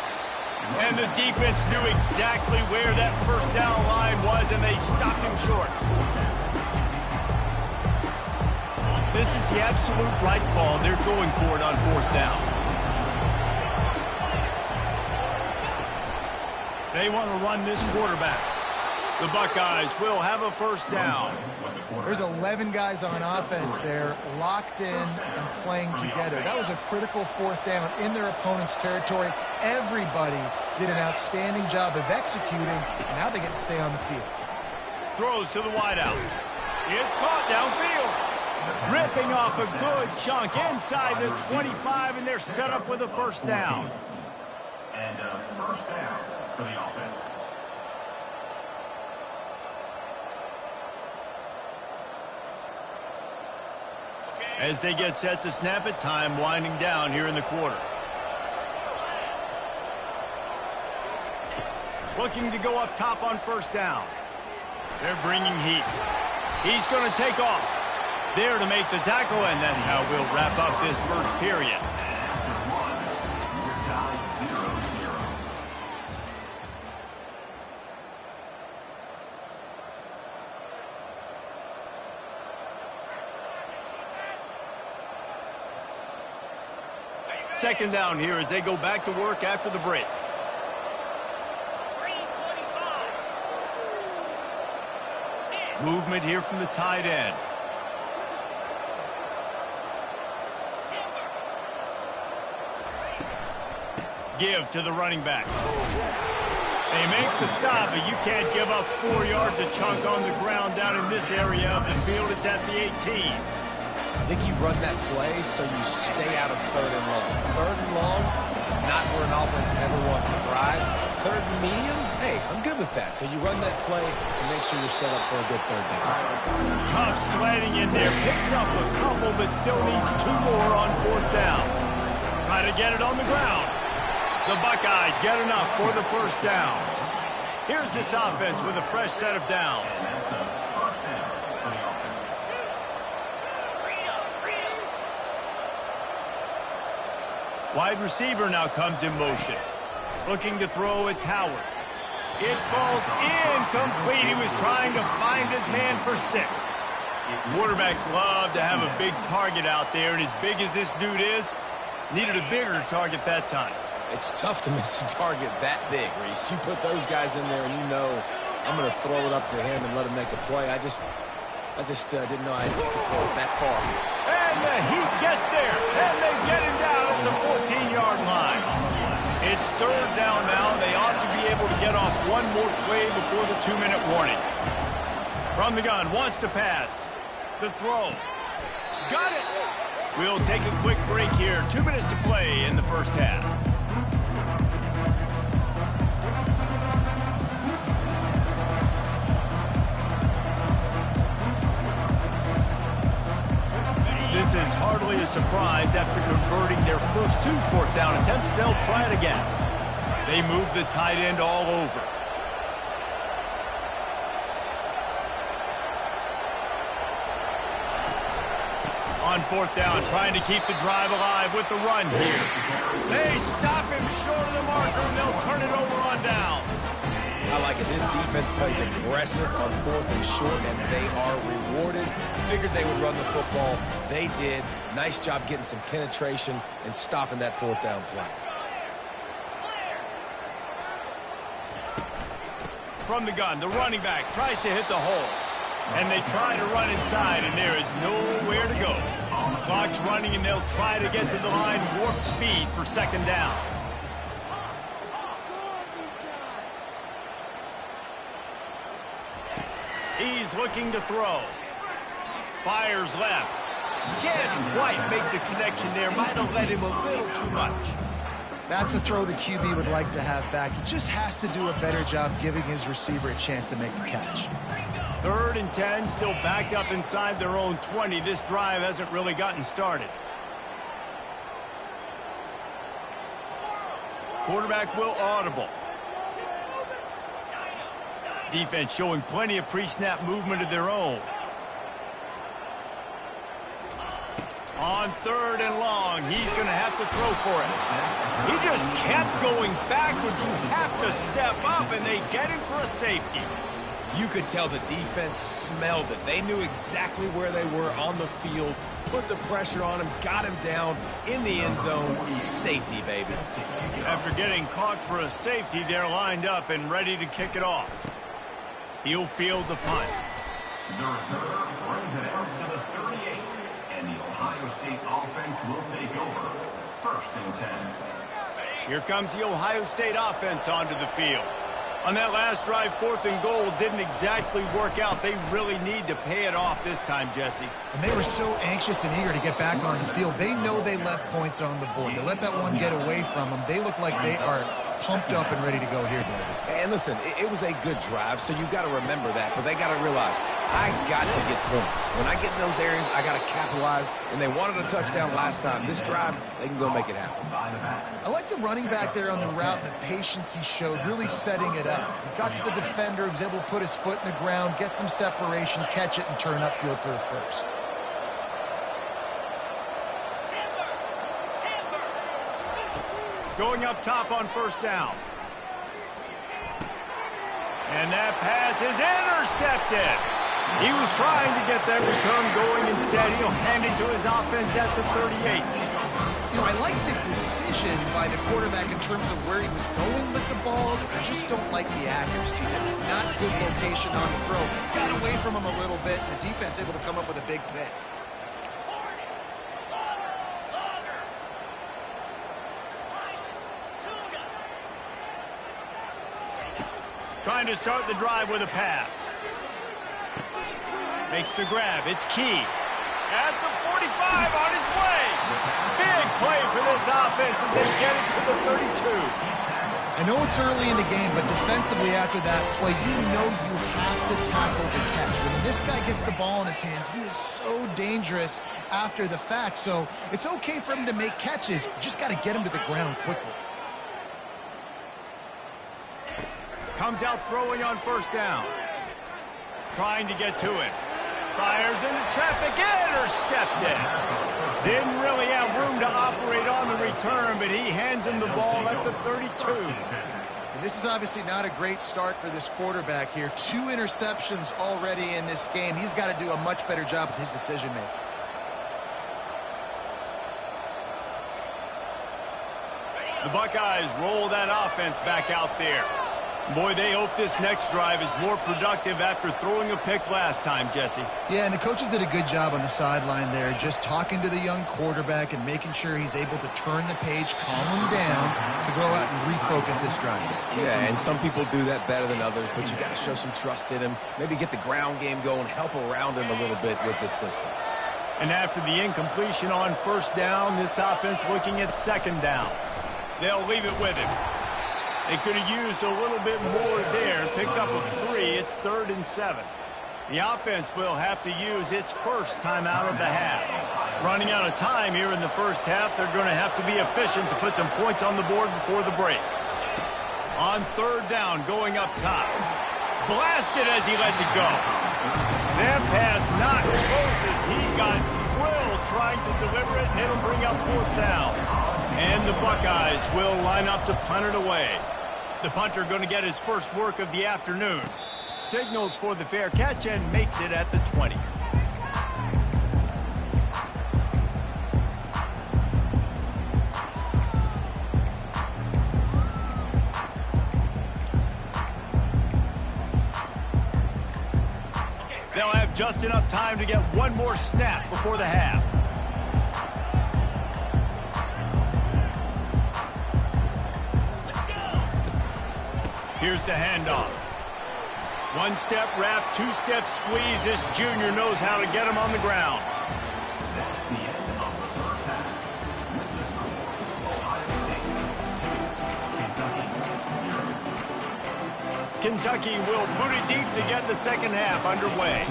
And the defense knew exactly where that first down line was, and they stopped him short. This is the absolute right call. They're going for it on 4th down. They want to run this quarterback. The Buckeyes will have a first down. There's 11 guys on offense there, locked in and playing together. That was a critical 4th down in their opponent's territory. Everybody did an outstanding job of executing, and now they get to stay on the field. Throws to the wideout. It's caught downfield. Ripping off a good chunk inside the 25, and they're set up with a first down. And a first down for the offense. As they get set to snap it, time winding down here in the quarter. Looking to go up top on first down. They're bringing heat. He's going to take off. There to make the tackle, and that's how we'll wrap up this first period. Second down here as they go back to work after the break. Movement here from the tight end. Give to the running back. They make the stop, but you can't give up 4 yards a chunk on the ground down in this area of the field. It's at the 18. I think you run that play so you stay out of 3rd and long. 3rd and long is not where an offense ever wants to thrive. 3rd and medium, hey, I'm good with that. So you run that play to make sure you're set up for a good 3rd down. Tough sledding in there. Picks up a couple, but still needs 2 more on 4th down. Try to get it on the ground. The Buckeyes get enough for the first down. Here's this offense with a fresh set of downs. Wide receiver now comes in motion. Looking to throw, it's Howard. It falls incomplete. He was trying to find his man for 6. Quarterbacks love to have a big target out there, and as big as this dude is, needed a bigger target that time. It's tough to miss a target that big, Reese. You put those guys in there, and you know I'm going to throw it up to him and let him make a play. I just didn't know I could throw it that far. And the Heat gets there, and they get him down at the 14-yard line. It's 3rd down now. They ought to be able to get off one more play before the 2-minute warning. From the gun, wants to pass. The throw. Got it! We'll take a quick break here. 2 minutes to play in the first half. This is hardly a surprise. After converting their first 2 4th down attempts, they'll try it again. They move the tight end all over. On 4th down, trying to keep the drive alive with the run here. They stop him short of the marker, and they'll turn it over on down. I like it. This defense defense plays aggressive on 4th and short, and they are rewarded. Figured they would run the football. They did. Nice job getting some penetration and stopping that 4th down play. From the gun, the running back tries to hit the hole. And they try to run inside, and there is nowhere to go. Clock's running, and they'll try to get to the line warp speed for 2nd down. He's looking to throw. Fires left. Can't quite make the connection there. Might have let him a little too much. That's a throw the QB would like to have back. He just has to do a better job giving his receiver a chance to make the catch. 3rd and 10, still backed up inside their own 20. This drive hasn't really gotten started. Quarterback will audible. Defense showing plenty of pre-snap movement of their own. On 3rd and long, he's going to have to throw for it. He just kept going backwards. You have to step up, and they get him for a safety. You could tell the defense smelled it. They knew exactly where they were on the field, put the pressure on him, got him down in the end zone. Safety, baby. After getting caught for a safety, they're lined up and ready to kick it off. He'll field the punt. The return brings it out to the 38, and the Ohio State offense will take over. 1st and 10. Here comes the Ohio State offense onto the field. On that last drive, 4th and goal didn't exactly work out. They really need to pay it off this time, Jesse. And they were so anxious and eager to get back on the field. They know they left points on the board. They let that one get away from them. They look like they are pumped up and ready to go here, David. And listen, it was a good drive, so you've got to remember that. But they got to realize, I got to get points. When I get in those areas, I got to capitalize. And they wanted a touchdown last time. This drive, they can go make it happen. I like the running back there on the route and the patience he showed, really setting it up. He got to the defender, was able to put his foot in the ground, get some separation, catch it, and turn upfield for the first. Going up top on 1st down. And that pass is intercepted. He was trying to get that return going. Instead, he'll hand it to his offense at the 38. You know, I like the decision by the quarterback in terms of where he was going with the ball. I just don't like the accuracy. That was not good location on the throw. Got away from him a little bit, and the defense able to come up with a big pick. Trying to start the drive with a pass. Makes the grab. It's Key. At the 45 on his way. Big play for this offense as they get it to the 32. I know it's early in the game, but defensively after that play, you know you have to tackle the catch. When this guy gets the ball in his hands, he is so dangerous after the fact. So it's okay for him to make catches. You just got to get him to the ground quickly. Comes out throwing on 1st down. Trying to get to it. Fires into traffic. Intercepted. Didn't really have room to operate on the return, but he hands him the ball at the 32. And this is obviously not a great start for this quarterback here. 2 interceptions already in this game. He's got to do a much better job with his decision-making. The Buckeyes roll that offense back out there. Boy, they hope this next drive is more productive after throwing a pick last time, Jesse. Yeah, and the coaches did a good job on the sideline there, just talking to the young quarterback and making sure he's able to turn the page, calm him down, to go out and refocus this drive. Yeah, and some people do that better than others, but you got to show some trust in him, maybe get the ground game going, help around him a little bit with this system. And after the incompletion on 1st down, this offense looking at 2nd down. They'll leave it with him. They could have used a little bit more there, picked up a 3. It's 3rd and 7. The offense will have to use its first timeout of the half. Running out of time here in the first half, they're going to have to be efficient to put some points on the board before the break. On 3rd down, going up top. Blasted as he lets it go. That pass not close as he got drilled trying to deliver it, and it'll bring up 4th down. And the Buckeyes will line up to punt it away. The punter going to get his first work of the afternoon. Signals for the fair catch and makes it at the 20. They'll have just enough time to get one more snap before the half. Here's the handoff. One-step wrap, two-step squeeze. This junior knows how to get him on the ground. That's the end of the first half. With the score, Ohio State 2, Kentucky 0. Kentucky will boot it deep to get the second half underway.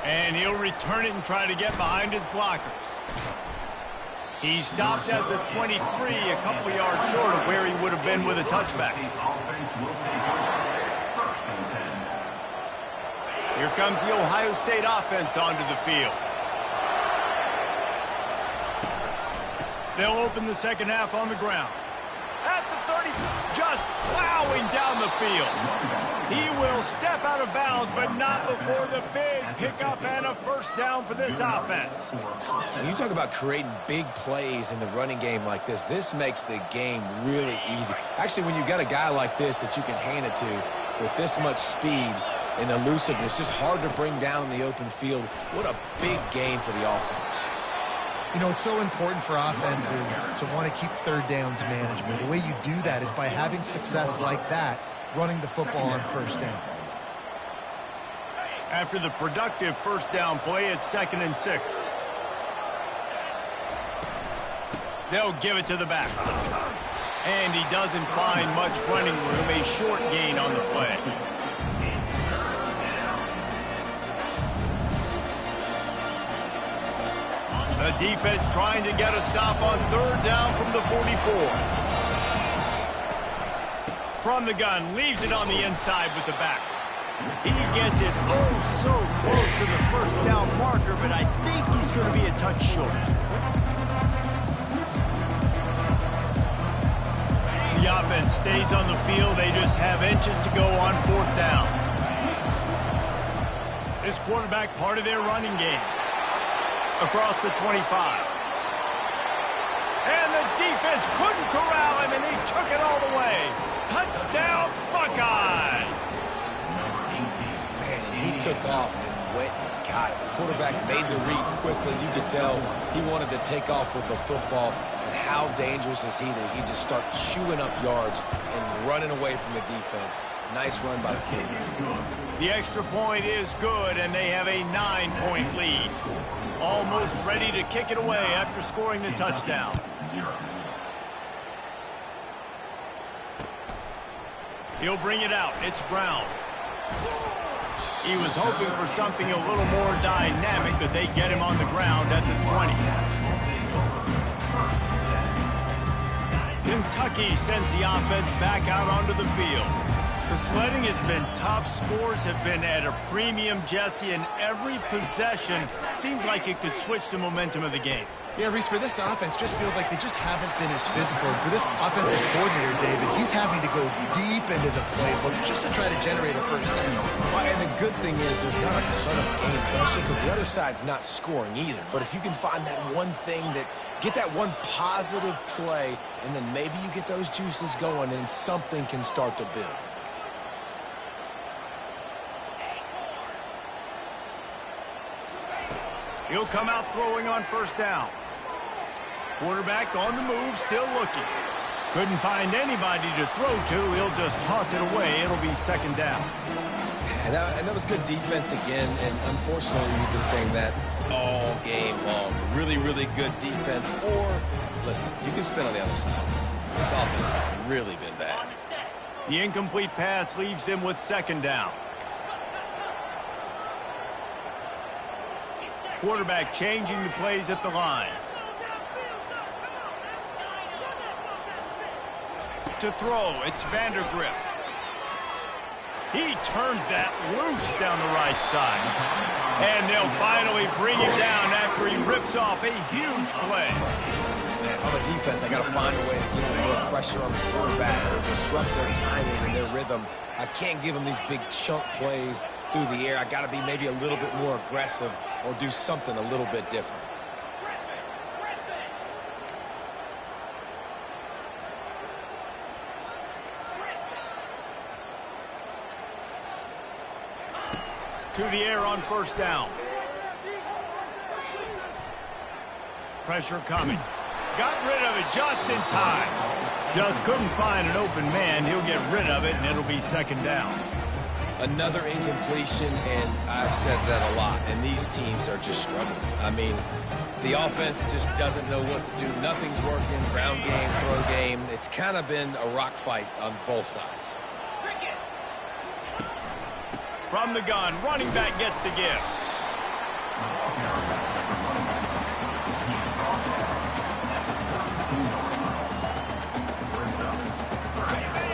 And he'll return it and try to get behind his blockers. He stopped at the 23, a couple yards short of where he would have been with a touchback. Here comes the Ohio State offense onto the field. They'll open the second half on the ground. At the 30, just plowing down the field. He will step out of bounds, but not before the big pickup and a first down for this offense. When you talk about creating big plays in the running game like this makes the game really easy. Actually, when you got a guy like this that you can hand it to with this much speed and elusiveness, just hard to bring down in the open field, what a big game for the offense. You know, it's so important for offenses to want to keep third downs manageable. The way you do that is by having success like that, running the football on first down. After the productive first down play, it's 2nd and 6. They'll give it to the back. And he doesn't find much running room, a short gain on the play. The defense trying to get a stop on third down from the 44. From the gun, leaves it on the inside with the back. He gets it oh so close to the first down marker, but I think he's going to be a touch short. The offense stays on the field. They just have inches to go on fourth down. This quarterback part of their running game. Across the 25. And the defense couldn't corral him, and he took it all the way. Touchdown, Buckeyes! Man, and he took off and went and got it. The quarterback made the read quickly. You could tell he wanted to take off with the football. And how dangerous is he that he just starts chewing up yards and running away from the defense. Nice run by the quarterback. The extra point is good, and they have a 9-point lead. Almost ready to kick it away after scoring the touchdown. He'll bring it out. It's Brown. He was hoping for something a little more dynamic, but they get him on the ground at the 20. Kentucky sends the offense back out onto the field. The sledding has been tough. Scores have been at a premium, Jesse, and every possession seems like it could switch the momentum of the game. Yeah, Reese, for this offense, just feels like they just haven't been as physical. And for this offensive coordinator, David, he's having to go deep into the playbook just to try to generate a first down. Well, and the good thing is there's not a ton of game pressure because the other side's not scoring either. But if you can find that one thing that get that one positive play, and then maybe you get those juices going, and something can start to build. He'll come out throwing on first down. Quarterback on the move, still looking. Couldn't find anybody to throw to. He'll just toss it away. It'll be second down. And that was good defense again, and unfortunately we've been saying that all game long. Really, really good defense. Or, listen, you can spin on the other side. This offense has really been bad. The incomplete pass leaves him with second down. Quarterback changing the plays at the line. To throw, it's Vandergrift. He turns that loose down the right side. And they'll finally bring him down after he ripped whips off a huge play. Man, on the defense, I got to find a way to get some more pressure on the quarterback or disrupt their timing and their rhythm. I can't give them these big chunk plays through the air. I got to be maybe a little bit more aggressive or do something a little bit different. To the air on first down. Pressure coming. Got rid of it just in time. Just couldn't find an open man. He'll get rid of it, and it'll be second down. Another incompletion, and I've said that a lot, and these teams are just struggling. I mean, the offense just doesn't know what to do. Nothing's working. Ground game, throw game. It's kind of been a rock fight on both sides. From the gun, running back gets to give.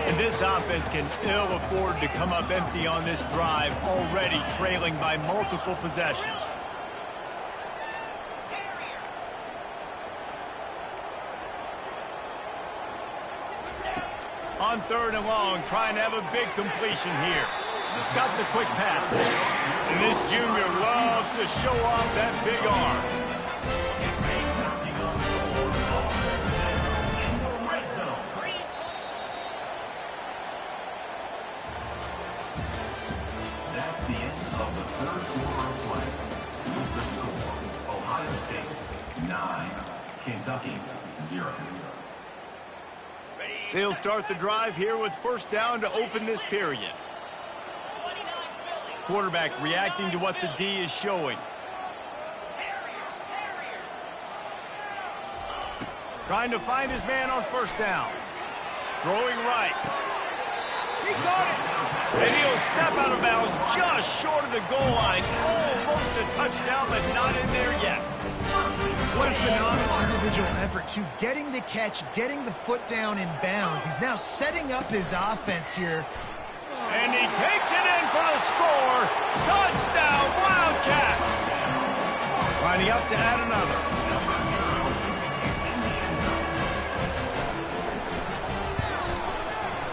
And this offense can ill afford to come up empty on this drive, already trailing by multiple possessions. On third and long, trying to have a big completion here. Got the quick pass. And this junior loves to show off that big arm. That's the end of the third quarter of play. With the score, Ohio State 9, Kentucky 0. They'll start the drive here with first down to open this period. Quarterback reacting to what the D is showing. Trying to find his man on first down. Throwing right. He caught it. And he'll step out of bounds just short of the goal line. Almost a touchdown, but not in there yet. What a phenomenal individual effort, too. Getting the catch, getting the foot down in bounds. He's now setting up his offense here. And he takes it in for the score. Touchdown, Wildcats. Lining up to add another.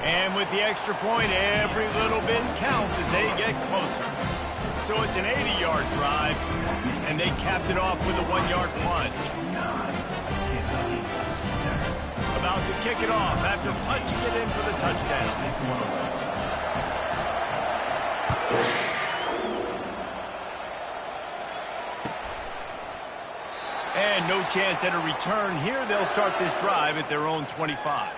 And with the extra point, every little bit counts as they get closer. So it's an 80-yard drive, and they capped it off with a 1-yard plunge. About to kick it off after punching it in for the touchdown. And no chance at a return here. They'll start this drive at their own 25.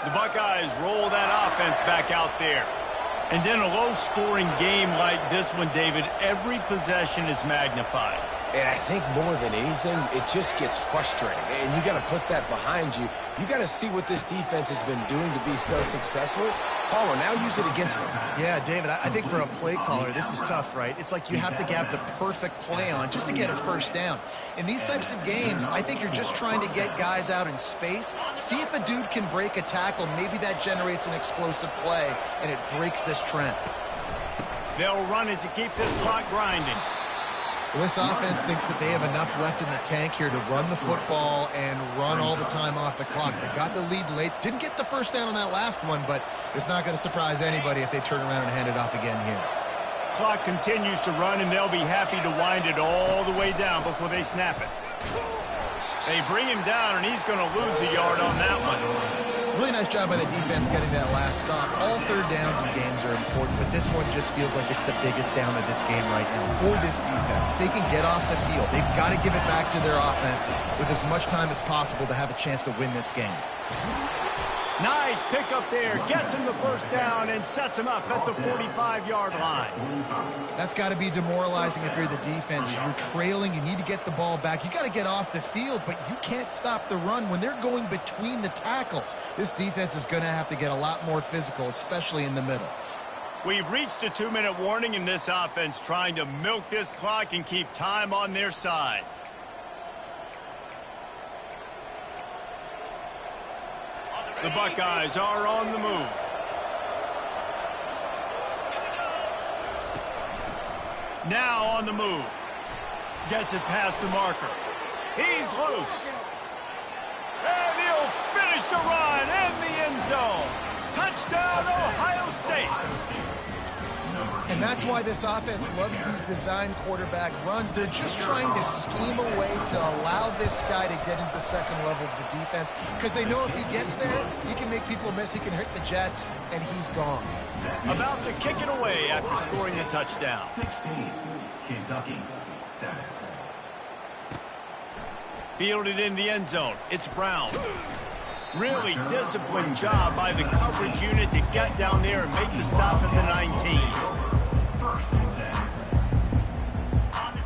The Buckeyes roll that offense back out there. And then a low-scoring game like this one, David, every possession is magnified. And I think more than anything, it just gets frustrating. And you got to put that behind you. You got to see what this defense has been doing to be so successful. Caller, now use it against them. Yeah, David, I think for a play caller, this is tough, right? It's like you have to have the perfect play on just to get a first down. In these types of games, I think you're just trying to get guys out in space, see if a dude can break a tackle. Maybe that generates an explosive play, and it breaks this trend. They'll run it to keep this clock grinding. Well, this offense thinks that they have enough left in the tank here to run the football and run all the time off the clock. They got the lead late. Didn't get the first down on that last one, but it's not going to surprise anybody if they turn around and hand it off again here. Clock continues to run, and they'll be happy to wind it all the way down before they snap it. They bring him down, and he's going to lose a yard on that one. Really nice job by the defense getting that last stop. All third downs in games are important, but this one just feels like it's the biggest down of this game right now for this defense. If they can get off the field, they've got to give it back to their offense with as much time as possible to have a chance to win this game. Nice pick up there. Gets him the first down and sets him up at the 45-yard line. That's got to be demoralizing if you're the defense. You're trailing. You need to get the ball back. You got to get off the field, but you can't stop the run when they're going between the tackles. This defense is going to have to get a lot more physical, especially in the middle. We've reached a 2-minute warning in this offense, trying to milk this clock and keep time on their side. The Buckeyes are on the move. Now on the move. Gets it past the marker. He's loose. And he'll finish the run in the end zone. Touchdown, Ohio State. And that's why this offense loves these design quarterback runs. They're just trying to scheme a way to allow this guy to get into the second level of the defense, because they know if he gets there, he can make people miss, he can hit the Jets, and he's gone. About to kick it away after scoring a touchdown. 16, Kentucky, 7. Fielded in the end zone. It's Brown. Really disciplined job by the coverage unit to get down there and make the stop at the 19.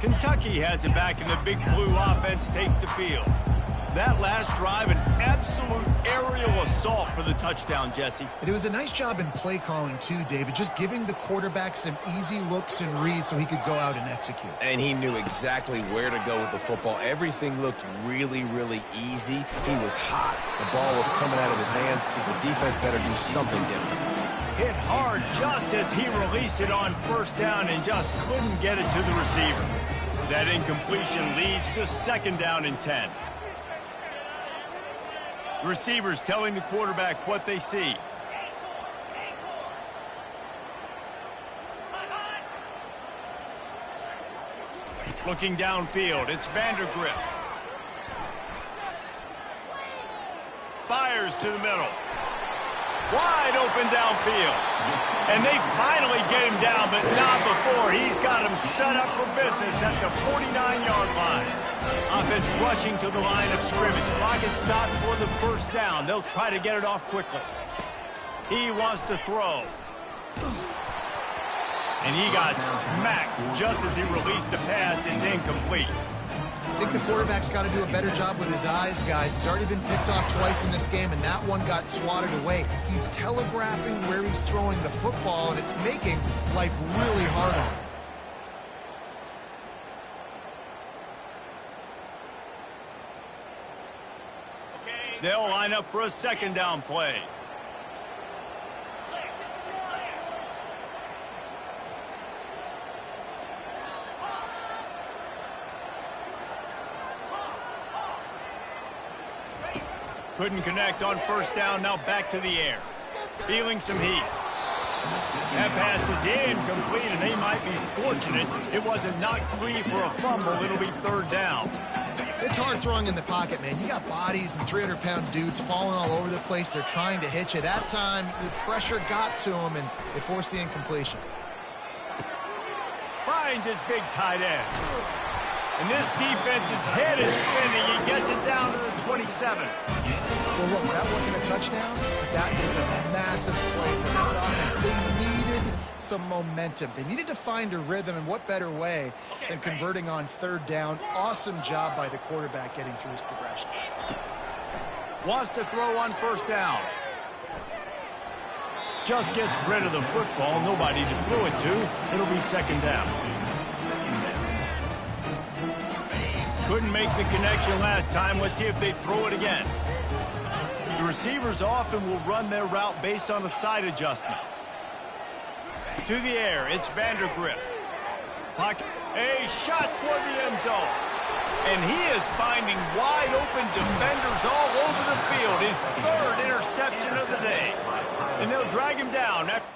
Kentucky has it back, and the Big Blue offense takes the field. That last drive, an absolute aerial assault for the touchdown, Jesse. And it was a nice job in play calling too, David, just giving the quarterback some easy looks and reads so he could go out and execute. And he knew exactly where to go with the football. Everything looked really, really easy. He was hot. The ball was coming out of his hands. The defense better do something different. Hit hard just as he released it on first down and just couldn't get it to the receiver. That incompletion leads to second down and 10. The receivers telling the quarterback what they see. Looking downfield, it's Vandergrift. Fires to the middle. Wide open downfield. And they finally get him down, but not before. He's got him set up for business at the 49-yard line. Offense rushing to the line of scrimmage. Clock is stopped for the first down. They'll try to get it off quickly. He wants to throw. And he got smacked just as he released the pass. It's incomplete. I think the quarterback's got to do a better job with his eyes, guys. He's already been picked off twice in this game, and that one got swatted away. He's telegraphing where he's throwing the football, and it's making life really hard on him. They'll line up for a second down play. Couldn't connect on first down, now back to the air. Feeling some heat. That pass is incomplete, and they might be fortunate it wasn't knocked free for a fumble. It'll be third down. It's hard throwing in the pocket, man. You got bodies and 300-pound dudes falling all over the place. They're trying to hit you. That time, the pressure got to him, and it forced the incompletion. Finds his big tight end. And this defense's head is spinning. He gets it down to the 27. Well, look, that wasn't a touchdown. That was a massive play for this offense. They needed some momentum. They needed to find a rhythm, and what better way than converting on third down. Awesome job by the quarterback getting through his progression. Wants to throw on first down. Just gets rid of the football. Nobody to throw it to. It'll be second down. Couldn't make the connection last time. Let's see if they throw it again. The receivers often will run their route based on a side adjustment. To the air, it's Vandergrift. Pocket, a shot toward the end zone. And he is finding wide open defenders all over the field. His third interception of the day. And they'll drag him down after